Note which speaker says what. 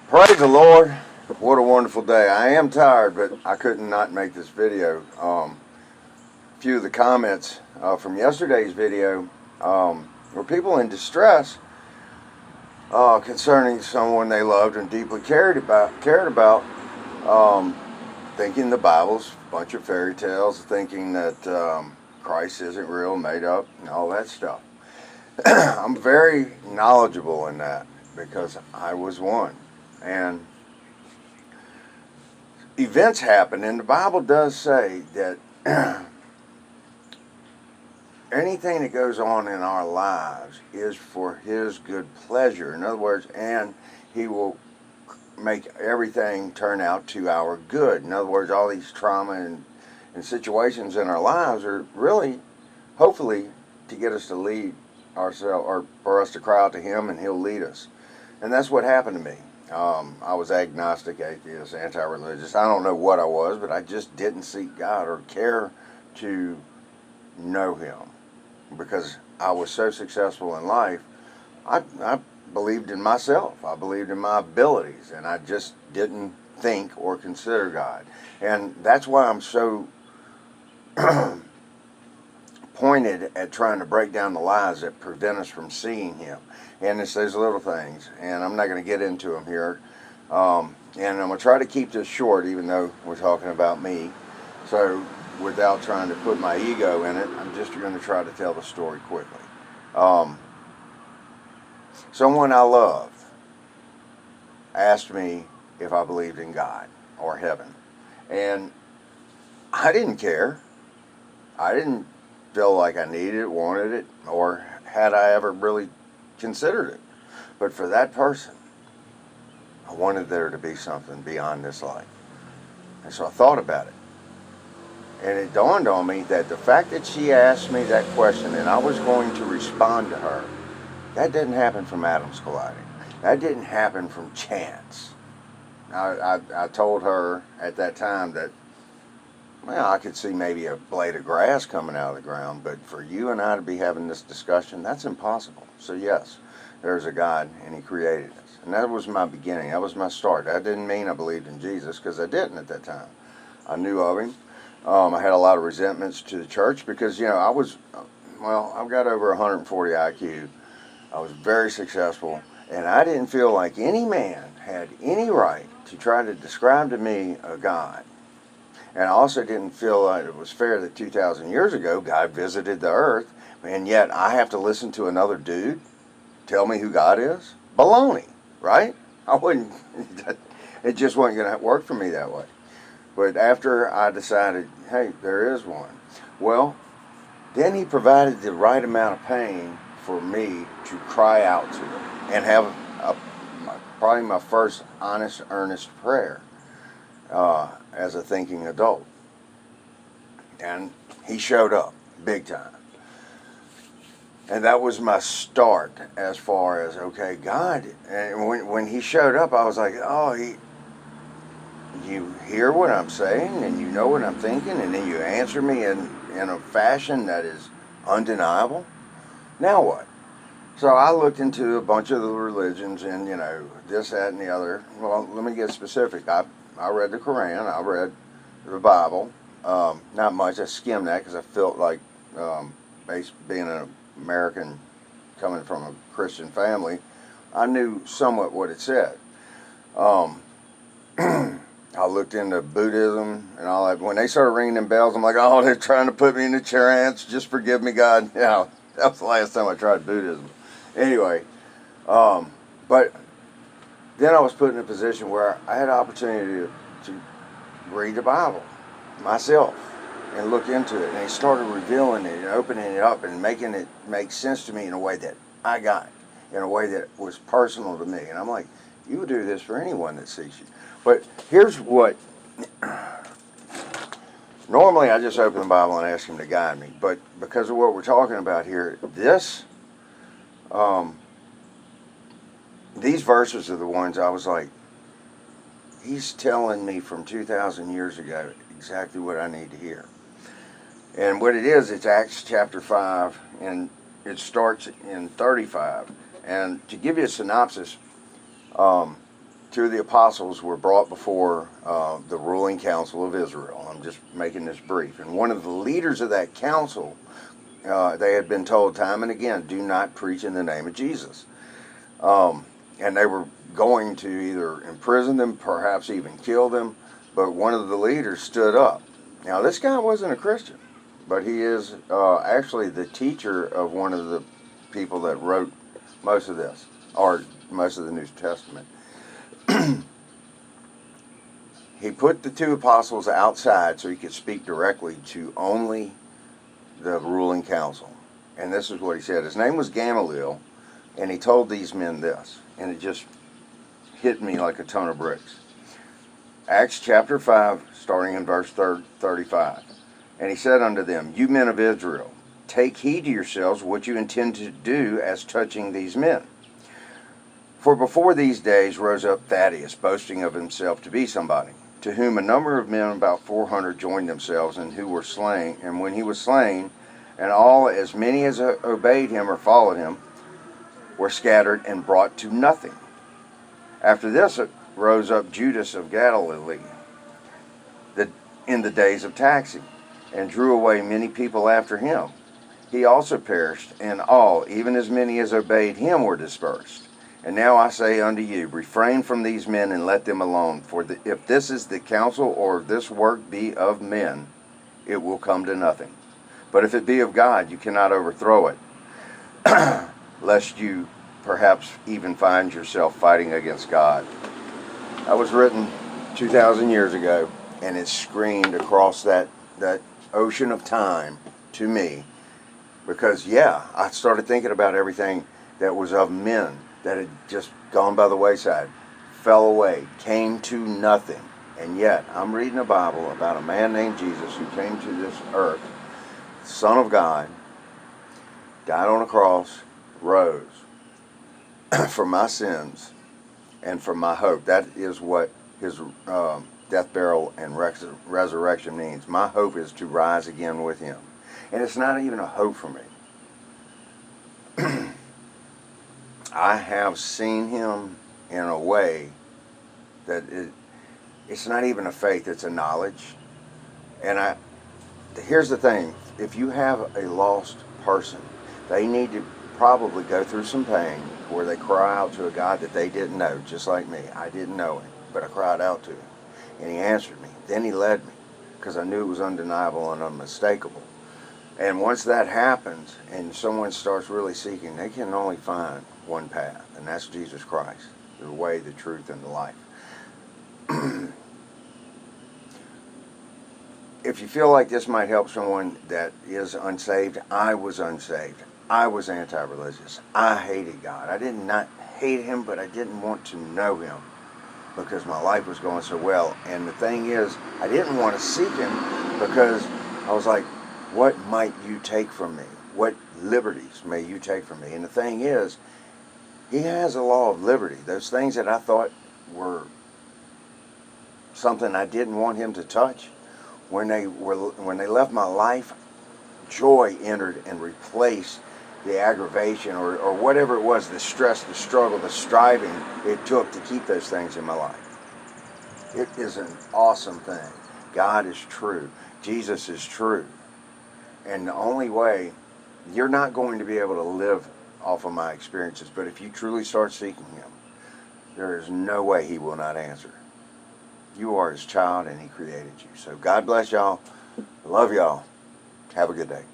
Speaker 1: Praise the Lord. What a wonderful day. I am tired, but I couldn't not make this video. A few of the comments from yesterday's video were people in distress concerning someone they loved and deeply cared about, thinking the Bible's a bunch of fairy tales, thinking that Christ isn't real, made up, and all that stuff. I'm very knowledgeable in that because I was one. And events happen, and the Bible does say that anything that goes on in our lives is for His good pleasure. In other words, and He will make everything turn out to our good. In other words, all these trauma and situations in our lives are really, hopefully, to get us to lead ourselves, or for us to cry out to Him and He'll lead us. And that's what happened to me. I was agnostic, atheist, anti-religious. I don't know what I was, but I just didn't seek God or care to know Him because I was so successful in life. I believed in myself. I believed in my abilities, and I just didn't think or consider God. And that's why I'm so pointed at trying to break down the lies that prevent us from seeing Him. And it's those little things, and I'm not going to get into them here. And I'm going to try to keep this short, even though we're talking about me. So without trying to put my ego in it, I'm just going to try to tell the story quickly. Someone I loved asked me if I believed in God or heaven. And I didn't care. I didn't feel like I needed it, wanted it, or had I ever really considered it. But for that person, I wanted there to be something beyond this life. And so I thought about it. And it dawned on me that the fact that she asked me that question and I was going to respond to her, that didn't happen from atoms colliding. That didn't happen from chance. I told her at that time that, well, I could see maybe a blade of grass coming out of the ground, but for you and I to be having this discussion, that's impossible. So yes, there's a God, and He created us. And that was my beginning. That was my start. That didn't mean I believed in Jesus, because I didn't at that time. I knew of Him. I had a lot of resentments to the church because, I've got over 140 IQ. I was very successful, and I didn't feel like any man had any right to try to describe to me a God. And I also didn't feel like it was fair that 2,000 years ago God visited the earth, and yet I have to listen to another dude tell me who God is? Baloney, right? I wouldn't, it just wasn't going to work for me that way. But after I decided, hey, there is one. Well, then He provided the right amount of pain for me to cry out to Him and have probably my first honest, earnest prayer as a thinking adult. And He showed up big time. And that was my start as far as, okay, God. And when He showed up, I was like, oh, you hear what I'm saying and you know what I'm thinking, and then you answer me in a fashion that is undeniable. Now what? So I looked into a bunch of the religions and, this, that, and the other. Well, let me get specific. I read the Quran. I read the Bible. Not much. I skimmed that because I felt like, being an American coming from a Christian family, I knew somewhat what it said. I looked into Buddhism and all that. When they started ringing them bells, I'm like, oh, they're trying to put me in a trance. Just forgive me, God. That was the last time I tried Buddhism. Anyway, but then I was put in a position where I had an opportunity to read the Bible myself and look into it. And He started revealing it and opening it up and making it make sense to me in a way that I got, in a way that was personal to me. And I'm like, you would do this for anyone that sees you. But here's what, normally I just open the Bible and ask Him to guide me. But because of what we're talking about here, these verses are the ones I was like, He's telling me from 2,000 years ago exactly what I need to hear. And what it is, it's Acts chapter 5, and it starts in 35. And to give you a synopsis, two of the apostles were brought before the ruling council of Israel. I'm just making this brief. And one of the leaders of that council, they had been told time and again, do not preach in the name of Jesus. And they were going to either imprison them, perhaps even kill them. But one of the leaders stood up. Now, this guy wasn't a Christian, but he is actually the teacher of one of the people that wrote most of this, or most of the New Testament. He put the two apostles outside so he could speak directly to only the ruling council. And this is what he said. His name was Gamaliel, and he told these men this, and it just hit me like a ton of bricks. Acts chapter 5, starting in verse 35. And he said unto them, you men of Israel, take heed to yourselves what you intend to do as touching these men. For before these days rose up Thaddeus, boasting of himself to be somebody, to whom a number of men, about 400, joined themselves, and who were slain. And when he was slain, and all, as many as obeyed him or followed him, were scattered and brought to nothing. After this rose up Judas of Galilee in the days of taxing, and drew away many people after him. He also perished, and all, even as many as obeyed him, were dispersed. And now I say unto you, refrain from these men and let them alone. For if this is the counsel, or if this work be of men, it will come to nothing. But if it be of God, you cannot overthrow it, lest you perhaps even find yourself fighting against God. That was written 2,000 years ago, and it screamed across that ocean of time to me. Because, yeah, I started thinking about everything that was of men that had just gone by the wayside, fell away, came to nothing. And yet, I'm reading a Bible about a man named Jesus who came to this earth, Son of God, died on a cross, rose for my sins and for my hope. That is what his death, burial, and resurrection means. My hope is to rise again with him. And it's not even a hope for me. I have seen him in a way that it's not even a faith, it's a knowledge. And here's the thing, if you have a lost person, they need to probably go through some pain where they cry out to a God that they didn't know, just like me. I didn't know him, but I cried out to him, and he answered me. Then he led me, because I knew it was undeniable and unmistakable. And once that happens, and someone starts really seeking, they can only find one path, and that's Jesus Christ, the way, the truth, and the life. If you feel like this might help someone that is unsaved, I was unsaved. I was anti-religious. I hated God. I did not hate him, but I didn't want to know him because my life was going so well. And the thing is, I didn't want to seek him because I was like, what might you take from me? What liberties may you take from me? And the thing is, he has a law of liberty. Those things that I thought were something I didn't want him to touch, when they left my life, joy entered and replaced the aggravation or whatever it was, the stress, the struggle, the striving it took to keep those things in my life. It is an awesome thing. God is true. Jesus is true. And the only way, you're not going to be able to live off of my experiences, but if you truly start seeking him, there is no way he will not answer. You are his child, and he created you. So God bless y'all. I love y'all. Have a good day.